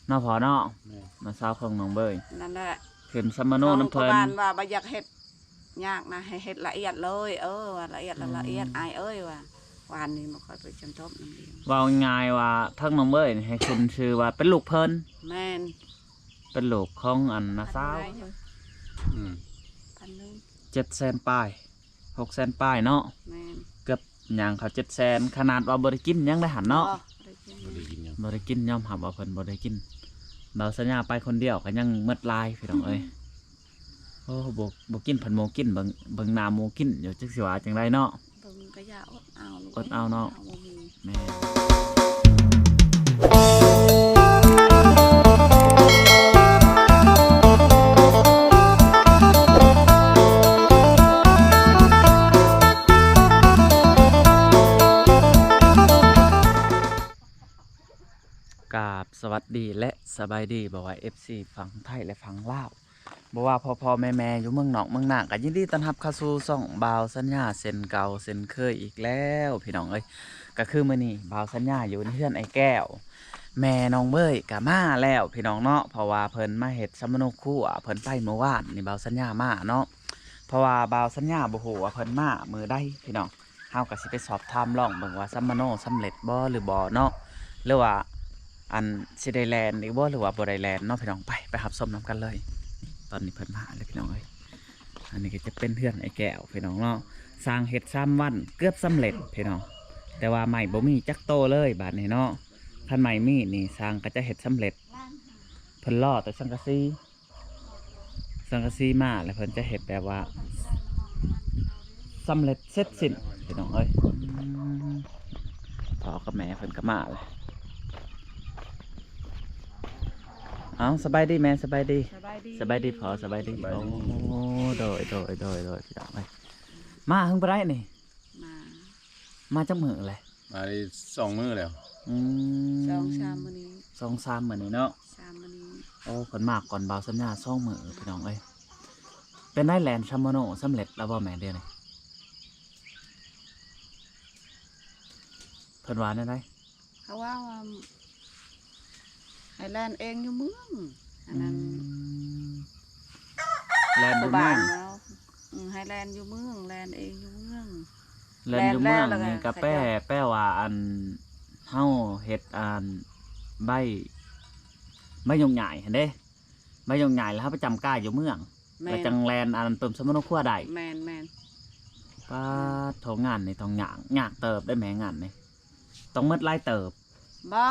น้าพอเนาะมาสาวของน้องเบยนั่นแหละขึ้นซัมมาโนน้ำเพลินว่าบ่อยากเฮ็ดยากนะให้เฮ็ดละเอียดเลยว่าละเอียดละเอียดอายว่าวานนี้บ่ค่อยไปจำทบนั่นเองว่าง่ายว่าทั้งน้องเบยให้ขึ้นชื่อว่าเป็นลูกเพิ่นแม่นเป็นลูกของอันน้าสาว700,000ป้าย600,000ป้ายเนาะเกือบอย่างเขา700,000ขนาดว่าบริกินยังได้หันเนาะบริกินย่อมหับว่าเพิ่นบริกินเราสัญญาไปคนเดียวก็ยังเมดลายพี่น้องเอ้ยโอ้บกินผันโมกินเบิ่งนาโมกินอยู่จักสิว่าจังไรเนาะเบิ่งก็อย่าอดเอาเนาะแม่กราบสวัสดีและสบายดีบอกว่า FC ฝั่งไทยและฝั่งลาวบอกว่าพ่อแม่อยู่เมืองนอกเมืองนาก็ยินดีต้อนรับเข้าสู่ช่องบ่าวสัญญาเส้นเก่าเส้นเคยอีกแล้วพี่น้องเอ้ยก็คือมื้อนี้บ่าวสัญญาอยู่ในเฮือนไอ้แก้วแม่น้องเบยก็มาแล้วพี่น้องเนาะเพราะว่าเพิ่นมาเฮ็ดสมโนครัวเพิ่นไปเมื่อวานนี่บ่าวสัญญามาเนาะเพราะว่าบ่าวสัญญาบ่ฮู้ว่าเพิ่นมามื้อใดพี่น้องเฮาก็สิไปสอบถามลองเบิ่งว่าสมโนสำเร็จบ่หรือบ่เนาะหรือว่าอันสิได้แลนด์หรือว่าบ่ได้แลนด์เนาะพี่น้องไปหับส้มน้ำกันเลยตอนนี้เพิ่นมาเลยพี่น้องเอ้ยอันนี้ก็จะเป็นเพื่อนไอ้แก้วพี่น้องเนาะสร้างเห็ด3 วันเกือบสำเร็จพี่น้องแต่ว่าใหม่บ่มีจักโตเลยบาดนี้เนาะท่านใหม่มีนี่สร้างก็จะเห็ดสำเร็จเพิ่นล่อแต่สังกะสีมาแล้วเพิ่นจะเห็ดแบบว่าสำเร็จเสร็จสิ้นพี่น้องเอ้ยพ่อกับแม่เพิ่นก็มาเลยเอาสบายดีแม่สบายดีพอสบายดีโอ้โดยพี่น้องเลยมาเพิ่งไปได้นี่มาจังมือเลยมาได้2 มื้อแล้ว2-3 มื้อนี้2-3 มื้อนี้เนาะ3 มื้อนี้โอ้คนมากก่อนบ่าวสัญญา2 มื้อพี่น้องเอ้ยเป็นได้แลนด์ซัมโมโนสำเร็จแล้วบ่แม่เด้อนี่เพิ่นว่าได้เขาว่าไฮแลนด์เองอยู่เมืองอันนั้นแลนด์อยู่เมืองไฮแลนด์อยู่เมืองแลนด์เองอยู่เมืองแลนด์อยู่เมืองนี่ก็แป้ว่าอันเฮาเฮ็ดอันใบยงใหญ่เห็นเด้ใบยงใหญ่แล้วเฮาไปจำก้าอยู่เมืองแล้วจังแลนด์อันเติมสมโนครัวได้แม่นป้าโถงานนี่ต้องยากเติบได้แม่งานนี่ต้องมืดไล่เติบบ่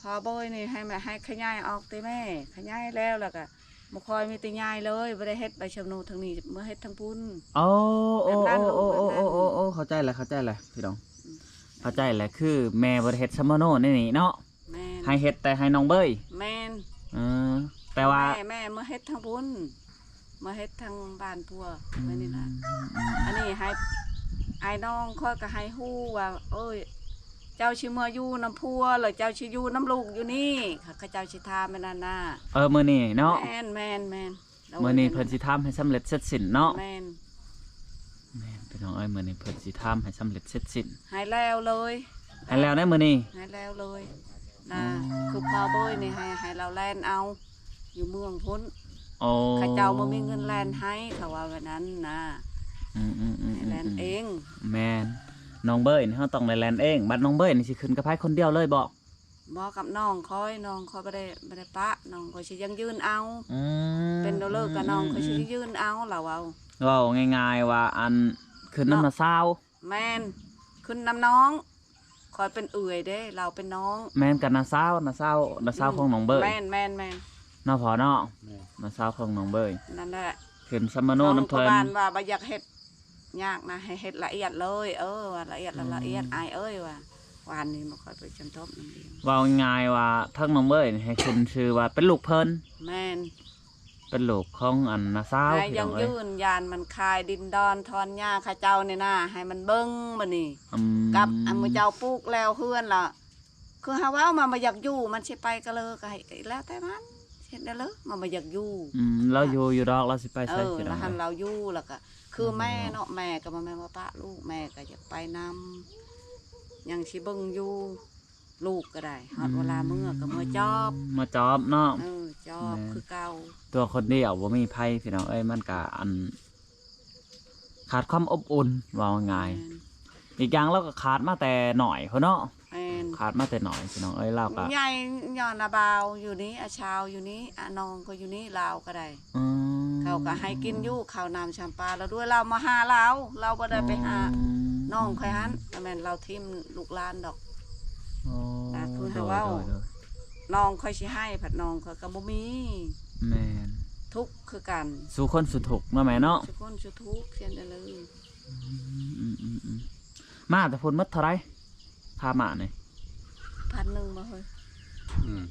พอโบยนี่ให้ขยายออกตีแม่ขยายแล้วก็บ่คอยมีตียายเลยบ่ได้เฮ็ดใบชะนูทางนี้เมื่อเฮ็ดทางพุ่นโอ้เข้าใจแล้วพี่น้องเข้าใจแล้วคือแม่บ่ได้เฮ็ดซัมโนนี่เนาะให้เฮ็ดแต่ให้น้องเบยแม่นแต่ว่าแม่เมื่อเฮ็ดทางพุ่นเมื่อเฮ็ดทางบ้านพัวไม่นี่นะอันนี้ให้ไอ้น้องค่อยก็ให้ฮู้ว่าเอ้ยเจ้าชิมาอยู่น้ำพัวหรือเจ้าชิอยู่น้ำลูกอยู่นี่ข้าเจ้าชิทาไม่นานนามื้อนี้เนาะแม่นมื้อนี้เพิ่นสิทำให้สำเร็จเสร็จสิ้นเนาะแม่นพี่น้องเอ้ยมื้อนี้เพิ่นสิทำให้สำเร็จเสร็จสิ้นให้แล้วเลยให้แล้วได้มื้อนี้ให้แล้วเลยนะคือพอโบยนี่ให้เราแลนเอาอยู่เมืองพ้นข้าเจ้าบ่มีเงินแลนให้เขาว่าแบบนั้นนะให้แลนเองแม่นน้องเบยนี่เขาต้องในแลนด์เองบัดน้องเบยนี่สิขึ้นกับไผคนเดียวเลยบอกกับน้องคอยไม่ได้ปะน้องคอยสิยังยืนเอาเป็นโดเลิกกับน้องคอยสิยืนเอาเราง่ายๆว่าอันขึ้นน้ำน้าสาวแมนขึ้นน้ำน้องคอยเป็นเอื่อยเด้เราเป็นน้องแมนกับน้าสาวของน้องเบยแมนน้าพอเนาะน้าสาวของน้องเบยนั่นแหละขึ้นซัมมาโนน้ำเพลินว่าบ่อยากเฮ็ดยากนะให้เฮ็ดละเอียดเลยว่าละเอียดอายว่าวานนี้บ่ค่อยไปจำทบนั่นเองว่าง่ายว่าทั้งน้องเบยให้ขึ้นชื่อว่าเป็นลูกเพิ่นแม่นเป็นลูกของอันน้าสาวให้ยังยืนยานมันคายดินดอนทอนหญ้าข้าเจ้านี่นะให้มันเบิ่งบัดนี้กับอันมื้อเจ้าปลูกแล้วเฮือนล่ะคือหาว่ามาอยากอยู่มันสิไปก็เลยก็ให้แล้วแต่มันเฮ็ดได้เลยมาอยากอยู่เราอยู่ดอกเราสิไปใช่สิเราหันเราอยู่แล้วก็คือแม่เนาะแม่ก็มาแม่ว่าปะลูกแม่ก็อยากไปนำยังสิเบิ่งอยู่ ลูกก็ได้ฮอดเวลาเมื่อก็เมื่อจอบ มาจอบเนาะ จอบคือเก่า ตัวคนเดียวบ่มีไผพี่น้องเอ้ยมันก็อันขาดความอบอุ่นว่าง่ายอีกอย่างเราก็ขาดมาแต่หน่อยพุ่นเนาะ แม่น ขาดมาแต่หน่อยพี่น้องเอ้ยเราก็ ใหญ่ย้อนอาบาวอยู่นี้อาชาวอยู่นี้อาน้องก็อยู่นี้ลาวก็ได้ อืม เขาก็ให้กินอยู่ข้าวน้ำชำปลาแล้วด้วยเรามาหาเราบ่ได้ไปหาน้องค่อยหันก็แม่นเราทิ่มลูกหลานดอก อ๋อ แต่คือ โด หาย ว่า โดย น้องค่อยสิให้ผัดน้องเขาก็บ่มี แม่น ทุกข์คือกัน สู่คนสุดทุกข์เนาะแม่เนาะ ทุกคนสุทุกข์เช่นเดียวเลย อืมมาแต่พุ่นหมดเท่าไหร่ค่ามานี่ 1,000บ่เฮ้ย อืม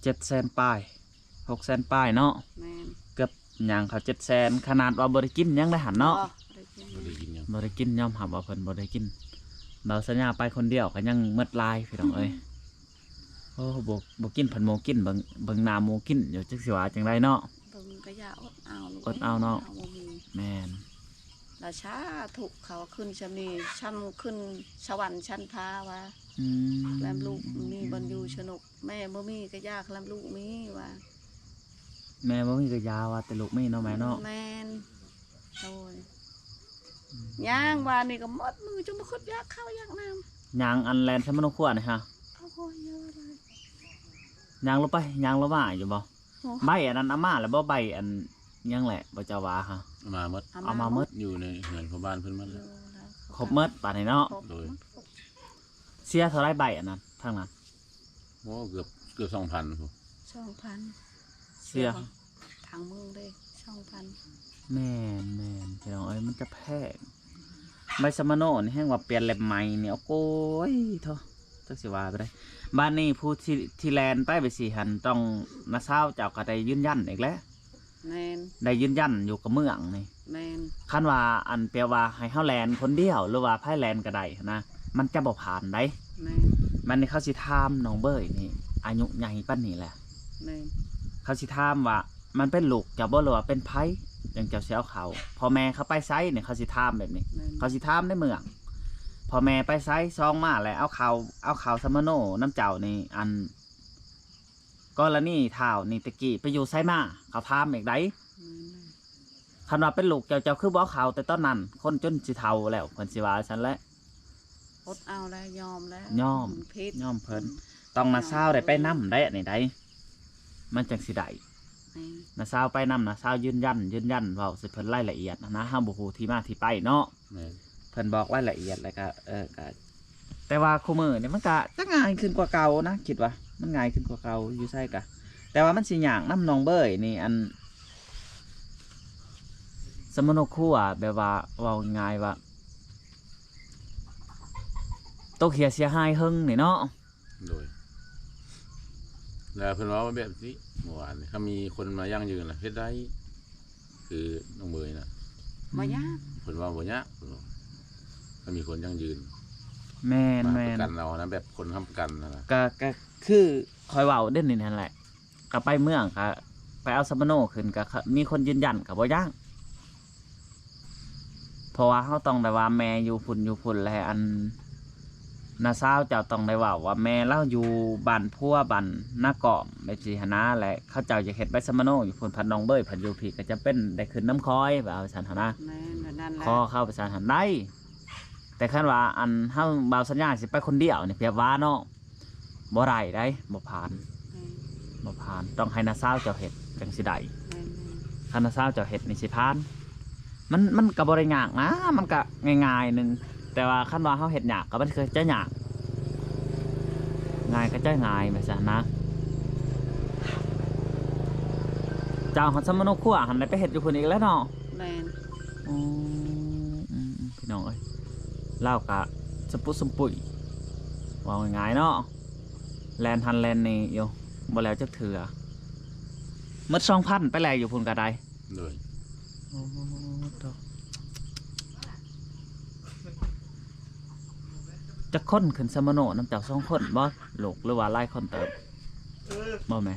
1,000 700,000ปลาย600,000ปลายเนาะ แม่น เกือบหยังเขา700,000ขนาดว่าบ่ได้กินยังได้หันเนาะ ได้กิน บ่ได้กินหยัง บ่ได้กินยอมรับว่าเพิ่นบ่ได้กินเราสัญญาไปคนเดียวก็ยังหมดลายพี่น้องเอ้ยโอ้บ่กินเพิ่นบ่กินเบิ่งหน้าหมู่กินอยู่จักสิว่าจังไดเนาะ เบิ่งก็อย่าอดเอาลูก อดเอาเนาะ บ่มี แม่น ราชาถูกเขาขึ้นชำนีช่ำขึ้นสวรรค์ชั้นพาว่า อืม แลมลูกมีบรรยูชนกแม่บ่มีก็ยากแลมลูกมีว่า แม่บ่มีก็ยาว่าแต่ลูกมีเนาะแม่เนาะ แม่นโอ้ยย่างว่านี่ก็หมดมือจนบ่คิดอยากข้าวยากน้ำ ยางอันแลนด์สมโนครัวนี่ฮะ เอาโหเยอะเลย ยางลงไปยางลงมาอยู่บ่ โอ้ ใบอันนั้นเอามาแล้วบ่ใบอันยังแหละบ่เจ้าว่าฮะ เอามาหมด เอามาหมด อยู่ในเฮือนของบ้านเพิ่นหมดแล้ว ครบหมดป่านนี้เนาะ ครบ โดย เสียเท่าไรใบอันนั้นทางนั้น โอ้เกือบ2,000พุ่น 2,000 เสีย ทางเมืองได้2,000 แม่นพี่น้องเอ้ยมันจะแพงใบสมโนนี่แห้งว่าเปลี่ยนเล่มใหม่เนี่ยโอ้ยเถอะจักสิว่าไปได้บ้านนี้ผู้ที่แลนด์ไปสิหันต้องนาซาวเจ้าก็ได้ยืนยันอีกแล้ว แม่น ได้ยืนยันอยู่กับเมืองนี่ แม่น คันว่าอันเปรียว่าให้เฮาแลนด์คนเดียวหรือว่าไผแลนด์ก็ได้นะมันจะบ่ผ่านได้ แม่น มันนี่เขาสิถามน้องเบยนี่อายุใหญ่ปานนี้แหละ แม่น เขาสิถามว่ามันเป็นลูกเจ้าบ่หรือว่าเป็นไผจังเจ้าสิเอาเขาพ่อแม่เขาไปไสเนี่ยเขาสิถามแบบนี้ แม่น เขาสิถามในเมืองพ่อแม่ไปไสซองมาแล้วเอาเขาสมโนน้ำเจ้านี่อันกรณีท่าวนี่ตะกี้ไปอยู่ไสมาเขาถามอีกไดคันว่าเป็นลูกเจ้าคือบ่เอาเขาแต่ตอนนั้นคนจนสิเฒ่าแล้วเพิ่นสิว่าซั่นแหละ อดเอาแล้วยอมแล้ว ยอม พิษ ย่อมเพิ่นต้องนาซาวได้ไปนํได้อันนี้ได้มันจังสิได้ แม่น นาซาวไปนํนาซาวยืนยันเว้าสิเพิ่นรายละเอียดนะเฮาบ่ฮู้ที่มาที่ไปเนาะ แม่น เพิ่นบอกรายละเอียดแล้วก็ก็แต่ว่าคู่มือนี่มันก็จะง่ายขึ้นกว่าเก่านะคิดว่ามันง่ายขึ้นกว่าเก่าอยู่ไสกะแต่ว่ามันสิยากนำน้องเบ้ยนี่อันสมโนครัวแบบว่าเว้าง่ายว่าตกเสียหายเฮิงนี่เนาะ โดยแล้วเพิ่นว่าแบบนี้เมื่อวานนี่ถ้ามีคนมายั่งยืนล่ะเฮ็ดได้คือน้องเบยน่ะ บ่ยาก เพิ่นว่าบ่ยากเพิ่นว่าถ้ามีคนยั่งยืน แม่น มา แม่ ประ น กันเรานะแบบคนค้ำประกันนั่นน่ะ ก็คือคอยเว้าเด่นนี่นั่นแหละก็ไปเมืองก็ไปเอาสมโนขึ้นก็มีคนยืนยันก็บ่ยากเพราะว่าเฮาต้องได้ว่าแม่อยู่พุ่นแลอันนาซาวเจ้าต้องได้ว่าแม่เราอยู่บ้านพัวบ้านนาเกาะแบบสิหนนะแหละเขาเจ้าจะเฮ็ดใบสมโนอยู่พุ่นพันน้องเบ้ยพันอยู่พี่ก็จะเป็นได้ขึ้นน้ำคอยว่าเอาซั่นหั่นนะ แม่นแบบนั้นแหละ ขอเข้าไปสานหันได้ แต่คันว่าอันเฮาบ่าวสัญญาสิไปคนเดียวนี่เพียบว่าเนาะบ่ได้ได้บ่ผ่าน แม่น บ่ผ่านต้องให้นาซาวเจ้าเฮ็ดจังสิได้ แม่น คันนาซาวเจ้าเฮ็ดนี่สิผ่านมันก็บ่ได้ยากนะมันก็ง่ายๆหนึงแต่ว่าคันว่าเฮาเฮ็ดยากก็มันคือจะยากง่ายก็จะง่ายแบบซั่นนะเจ้าหันสมโนครัวหันได้ไปเฮ็ดอยู่พุ่นอีกแล้วเนาะ แม่น อืมพี่น้องเอ้ยเล่ากะสปุสมปุ๋ยว่าง่ายๆเนาะแลนทันแลนนี่อยู่บ่แล้วจักเถื่อหมด2,000ไปแล้วอยู่พุ่นก็ได้ โดย จักคนขึ้นสมโนน้ำเจ้า2คนบ่ลูกหรือว่าหลายคนเติบบ่แม่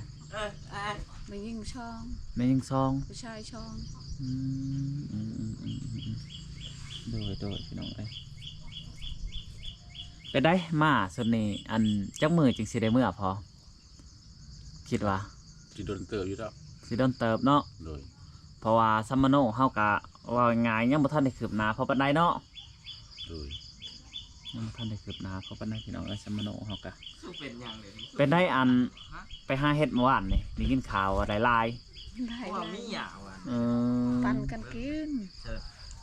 ไม่ยิ่งช่อง แม่ยิงซอง ผู้ชายช่อง อืมโดยพี่น้องเอ้ย ไปได้มาสุดนี้อันจักมือจึงสิได้เมื่อพอคิดว่า สิโดนเติบอยู่แล้ว สิโดนเติบเนาะ โดย เพราะว่าซัมมโนเฮากะว่าง่ายยังบ่ทันได้คืบหน้าเพราะปานใดเนาะ โดย ยังบ่ทันได้คืบหน้าเพราะปานใดพี่น้องเอ้ยซัมมโนเฮากะ สู้เป็นอย่างเลยนี่ เป็นได้อันไปหาเฮ็ดเมื่อวานนี่ได้ยินข่าวว่าได้หลาย ได้ เพราะว่ามีหยาว่ะ เออ ปันกันกิน เชิญ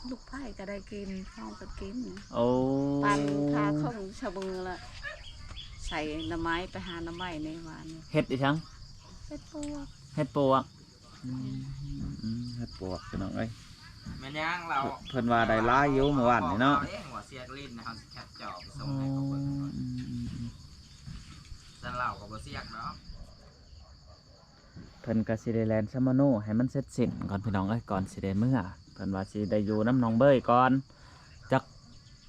ลูกไผ่ก็ได้กินข้าวก็กิน โอ้ ปันพาของชาวเมืองละใส่หน่อไม้ไปหาหน่อไม้ในวาน เฮ็ดอีจัง เป็ดพวก เฮ็ดปวกเฮ็ดปวกพี่น้องเอ้ย แม่นย่างเรา เพิ่นว่าได้หลายอยู่เมื่อวานนี่เนาะ เอ้หัวเสียกลิ้นนะครับแคปจอบไปส่ง อ๋อ ให้เขาเบิ่งแต่เราก็บ่เสียกเนาะ เพิ่นก็สิได้แลนซัมมโนให้มันเสร็จสิ้นก่อนพี่น้องเอ้ยก่อนสิได้เมื่อเพิ่นว่าสิได้อยู่น้ำน้องเบ้ยก่อนจัก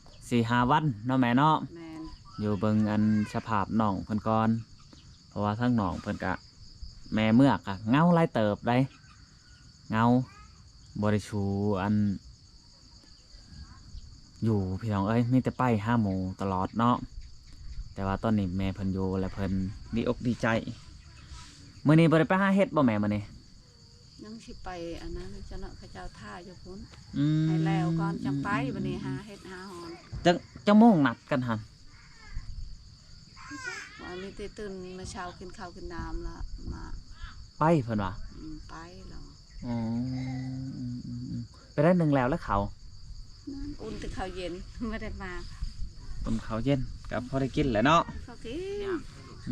4-5 วันเนาะแม่เนาะ แมน อยู่เบิ่งอันสภาพน้องเพิ่นก่อนเพราะว่าทั้งน้องเพิ่นก็แม่เมื่อกะเงาหลายเติบได้เงาบ่ได้ชูอัน อยู่พี่น้องเอ้ยมีแต่ไปหาหมู่ตลอดเนาะแต่ว่าตอนนี้แม่เพิ่นอยู่และเพิ่นดีอกดีใจมื้อนี้บ่ได้ไปหาเฮ็ดบ่แม่มื้อนี้ ยังสิไปอันนั้นเจ้าเนาะเขาเจ้าท่าอยู่พุ่น อืม ให้แล้วก่อนจังไปบัดนี้หาเฮ็ดหาหอน จังโมงนัดกันหั่น ว่ามีแต่ตื่นมาเช้ากินข้าวกินน้ำละมา ไปเพิ่นว่า ไปแล้ว อ๋อไปได้หนึ่งแล้วเขา นั่นอุ่นแต่ข้าวเย็นไม่ได้มา บนเขาเย็นกับพอได้กินแหละเนาะ ข้าวกิน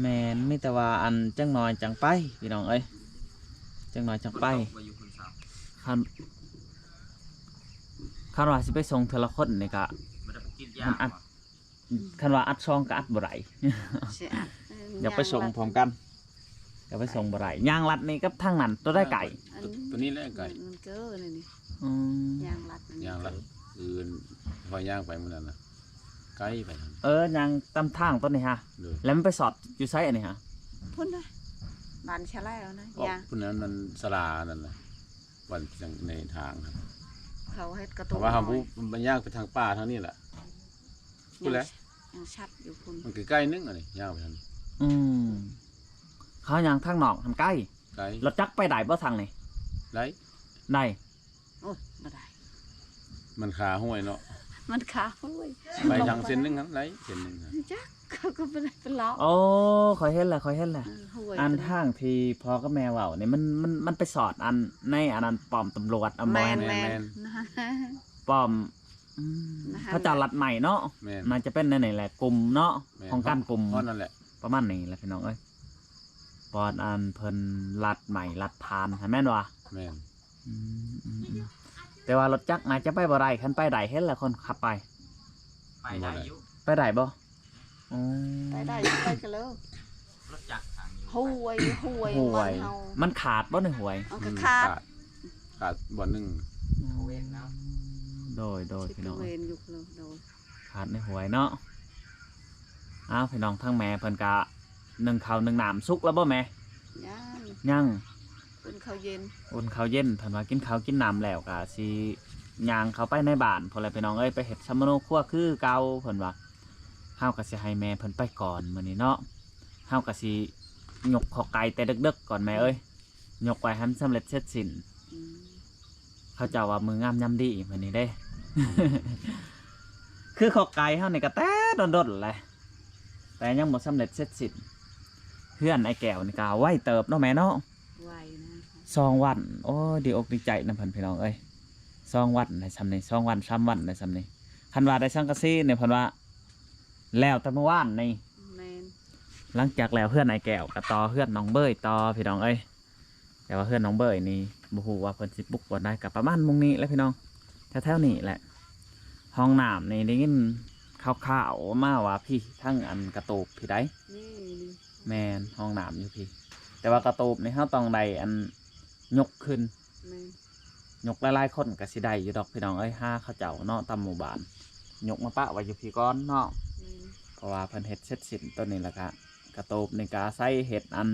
แม่นมีแต่ว่าอันจังน้อยจังไปพี่น้องเอ้ยจังน้อยจังไป ไปอยู่คุณสาว คันคันว่าสิไปส่งเทอละคนนี่ก็ บ่ได้ไปกินยา มันอัด คันว่าอัดซองก็อัดบ่ได้ เสียอัด อย่าไปส่งพร้อมกันอย่าไปส่งบ่ได้ย่างลัดนี่กับทางนั้นตัวได้ไก่ ตัวนี้แหละไก่ มันเก้อเลยนี่ อืม ยางรัดมัน ย่างละอื่นพอย่างไปมื้อนั้นน่ะไก่ไปทาง ย่างตามทางต้นนี่ฮะ โดย แล้วมันไปสอดอยู่ไสอันนี้ฮะ พุ่นนะบานชะไลแล้วนะ ออก ยาง พุ่นนั้นมันสลานั่นน่ะวันจังในทางครับ เขาเฮ็ดกระ แต่ ตุ้น ว่าเฮาผู้มันย่างไปทางป่าทางนี้แหละ พูดแล้ว ยังชัดอยู่พุ่น มันใกล้ๆนึงอันนี้ย่างไปทางนี้ อืมเขาย่างทางนอกทางใกล้ ไกล รถจักรไปได้บ่ทางนี่ ไร ได้ โอ้ยบ่ได้ มันขาห้วยเนาะ มันขาโอ้ย ไปทางเส้นหนึงครับไรเส้นหนึงครับ จักเขาก็บ่ได้เป็นล้อ โอ้ขอยเห็นแหละขอยเห็นแหละ ห้วย อันทางที่พ่อกับแม่เว้านี่มันไปสอดอันในอันนั้นป้อมตำรวจอม แม ร นแมนนะ ป้อม นะคะ พระเจ้ารัดใหม่เนาะ แม่น มันจะเป็นในไหนแหละกลุ่มเนาะ แม่น ของการกลุ่ม เพราะนั่นแหละ ประมาณนี้แหละพี่น้องเอ้ยปอนอันเพิ่นรัดใหม่รัดพานให้แม่นวะ แม่น อืมแต่ว่ารถจักรอาจจะไปบ่ได้คันไปได้เห็นแหละคนขับไป ไปได้อยู่ ไปได้บ่อ๋อ ไปได้ไปกันแล้ว รถจักรทางนี้ ห้วยห้วย ห่วย เฮา มันขาดบ่ในห่วย เอาก็ขาด ขาดบ่อนหนึง เขาเว้นเนาะ โดย สิ พี่ ต น้อง เวนอยู่เลยโดย ขาดในห่วยเนาะอ้าวพี่น้องทั้งแม่เพิ่นกะนึ่งข้าวนึ่งน้ำสุกแล้วบ่แม่ ย่าง ยัง เป็นข้าวเย็น อุ่นข้าวเย็นเพิ่นว่ากินข้าวกินน้ำแล้วกะสิย่างเข้าไปในบ้านพอแล้วพี่น้องเอ้ยไปเฮ็ดซัมมโนครัวคือเก่าเพิ่นว่าเฮาก็สิให้แม่เพิ่นไปก่อนมื้อนี้เนาะเฮาก็สิยกขอไก่แต่ดึกๆก่อนแม่เอ้ยยกไว้ให้มันสำเร็จเสร็จสิ้น อืม เขาเจ้าว่ามืองามยำดีมื้อนี้เด้ คือขอไก่เฮานี่ก็แต่ดนๆแหละแต่ยังบ่สำเร็จเสร็จสิ้นเพื่อนไอ้แก้วนี่ก็ไว้เติบเนาะแม่เนาะ ไวนะ 2 วันโอ้ดีอกดีใจนำเพิ่นพี่น้องเอ้ย2 วันในซ้ำนี้2 วัน3 วันในซ้ำนี้คันว่าได้สังกะสีเนี่ยเพิ่นว่าแล้วแต่เมื่อวานนี่ แมน หลังจากแล้วเพื่อนไอ้แก้วก็ต่อเพื่อนน้องเบยต่อพี่น้องเอ้ยแต่ว่าเพื่อนน้องเบยนี่บ่ฮู้ว่าเพิ่นสิบุกบ่ได้ก็ประมาณมุงนี้แหละพี่น้องแถวๆนี้แหละห้องน้ำนี่ได้ยินข่าวๆมาว่าพี่ทั้งอันกระตูบพี่ได้ นี่ แม่นห้องน้ำอยู่พี่ แต่ว่ากระตูบนี่เฮาต้องได้อันยกขึ้น แมน ยกหลายๆคนก็สิได้อยู่ดอกพี่น้องเอ้ยห้าเขาเจ้าเนาะตามหมู่บ้านยกมาปะไว้อยู่พี่ก้อนเนาะ แมน เพราะว่าเพิ่นเฮ็ดเสร็จสิ้นตัวนี้แล้วก็กระตูบนี่ก็ใส่เฮ็ดอัน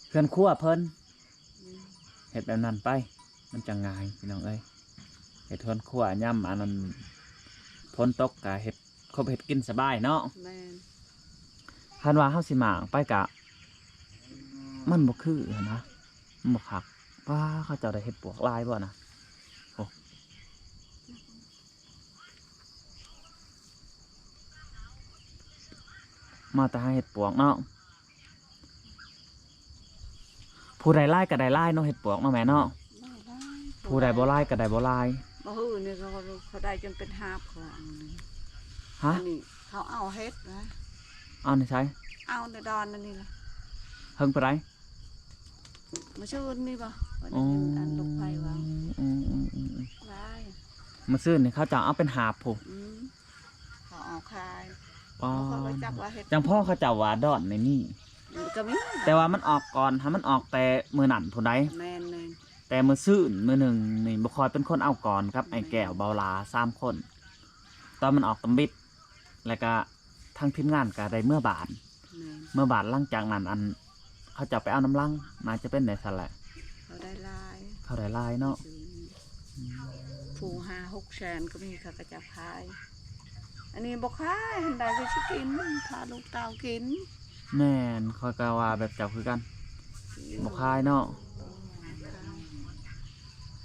เคลื่อนครัวเพิ่น แมน เฮ็ดแบบนั้นไป มันจะง่ายพี่น้องเอ้ยเฮ็ดเคลื่อนครัวย่ำอันนั้นพ้นตกก็เฮ็ด คบเฮ็ดกินสบายเนาะ แม่น คันว่าเฮาสิหมางไปกะ มันบ่คือนะมันบ่คักว่าเขาเจ้าได้เฮ็ดปวกลายบ่นะโอ้มาแต่หาเฮ็ดปวกเนาะผู้ใดลายก็ได้ลายเนาะเฮ็ดปวกเนาะแม่เนาะผู้ใดบ่ลายก็ได้บ่ลาย บ่ฮู้นี่เขาได้จนเป็นหาบเขาเอานี่ ฮะ อันนี้เขาเอาเฮ็ดนะ เอานี่ใช้ เอาในดอนนั่นนี่ล่ะ เฮิงไปไร มาชื่นนี่บ่วัน อ๋อ นี้อันลงไปวาง อืม ได้ มาซื้อนี่เขาจะเอาเป็นหาบผู้ เขาเอาคาย อ๋อ เขาก็จับว่าเฮ็ด จังพ่อเขาจะว่าดอนในนี่ มันก็มี แต่ว่ามันออกก่อนถ้ามันออกแต่มือนั่นผู้ใด แม่นเลย แต่มือซื่นมือหนึ่งนี่บุคอยเป็นคนเอาก่อนครับไอ้แก้วเบาลา3 คน ตอนมันออกตำบิด แล้วก็ทางทีมงานก็ได้เมื่อบาท แม่น เมื่อบาทหลังจากนั้นอัน เขาจะไปเอาน้ำลังน่าจะเป็นในสแหละ เขาได้ลาย เขาได้ลายเนาะ ผู้5-6 แสนก็มีเขาก็จับขาย อันนี้บ่ขายหันได้ก็สิกินพาลูกเต้ากิน แม่นคอยกะว่าแบบเจ้าคือกันบุคายเนาะ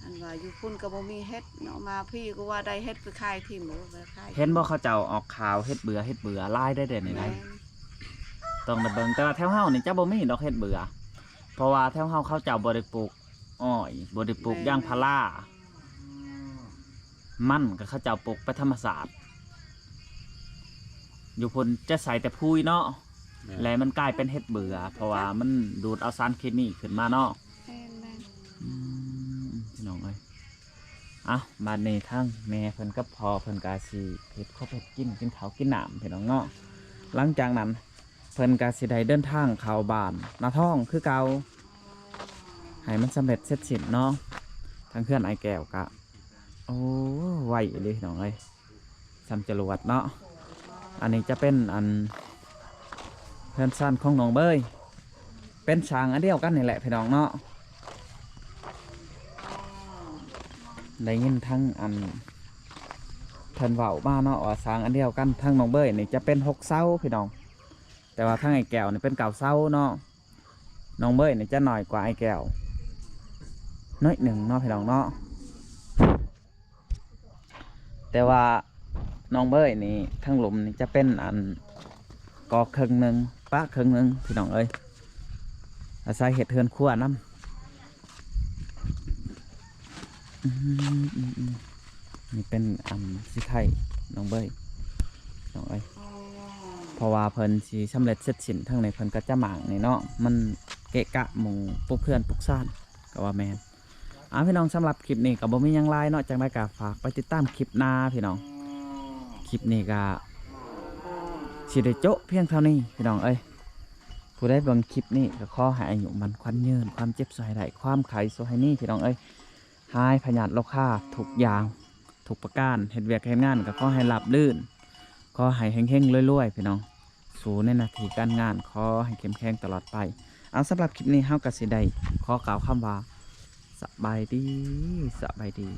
อันว่าอยู่พุ่นก็บ่มีเฮ็ดเนาะมาพี่ก็ว่าได้เฮ็ดไปขายที่หมูไปขาย เห็นบ่เขาเจ้าออกข่าวเฮ็ดเบื่อลายได้เด่นไหน แม่น ต้องดำเบิงแต่ว่าแถวเฮานี่เจ้าบ่มีดอกเฮ็ดเบื่อ เพราะว่าแถวเฮาเขาเจ้าบ่ได้ปลูกอ้อยบ่ได้ปลูกยางพารามันก็เขาเจ้าปลูกไปธรรมศาสตร์อยู่พุ่นจะใส่แต่พุยเนาะ แม่ แล้วมันกลายเป็นเฮ็ดเบื่อ เพราะว่ามันดูดเอาสารเคมีขึ้นมาเนาะ แม่น พี่น้องเอ้ยอ่ะบัดนี้ทั้งแม่เพิ่นกับพ่อเพิ่นก็สิเฮ็ดข้าวเฮ็ดกินข้าวกินน้ำพี่น้องเนาะหลังจากนั้นเพิ่นก็สิได้เดินทางเข้าบ้านนาท่องคือเก่าให้มันสำเร็จเสร็จสิ้นเนาะทางเพื่อนไอ้แก้วก็โอ้ไวเลยพี่น้องเอ้ยซ้ำจรวดเนาะอันนี้จะเป็นอันเพื่อนสั้นของน้องเบยเป็นช้างอันเดียวกันนี่แหละพี่น้องเนาะได้ยินทั้งอันเพิ่นเว้ามาเนาะว่าช้างอันเดียวกันทั้งน้องเบยนี่จะเป็น6 เสาพี่น้องแต่ว่าทั้งไอ้แก้วนี่เป็น9 เสาเนาะน้องเบยนี่จะน้อยกว่าไอ้แก้วน้อยหนึ่งเนาะพี่น้องเนาะแต่ว่าน้องเบยนี่ทั้งหลุมนี่จะเป็นอันกอครึ่งหนึ่งปะครึ่งหนึ่งพี่น้องเอ้ยอาศัยเห็ดเทือนขั้วน้ำนี่เป็นอันสิไข่น้องเบยน้องเอ้ยเพราะว่าเพิ่นสีสำเร็จเสร็จสิ้นทั้งในเพิ่นก็จะหมางนี่เนาะมันเกะกะหมู่ปลุกเพื่อนปลุกซ่านก็ว่าแมนพี่น้องสำหรับคลิปนี้ก็บ่มีหยังหลายเนาะจังได๋ก็ฝากไปติดตามคลิปหน้าพี่น้องคลิปนี้ก็สิได้โจ๊ะเพียงเท่านี้พี่น้องเอ้ยผู้ใดเบิ่งคลิปนี้ก็ขอให้อายุมันควันยืนความเจ็บสวยได้ความไข้สวยนี่พี่น้องเอ้ยหายพยาธิโรคค่าทุกอย่างทุกประการเฮ็ดเวียกเฮ็ดงานก็ขอให้ราบรื่นขอให้เฮงๆรวยๆพี่น้องสู่ในหน้าที่การงานขอให้เข้มแข็งตลอดไปเอาสำหรับคลิปนี้เฮาก็สิได้ขอกล่าวคำว่าสบายดี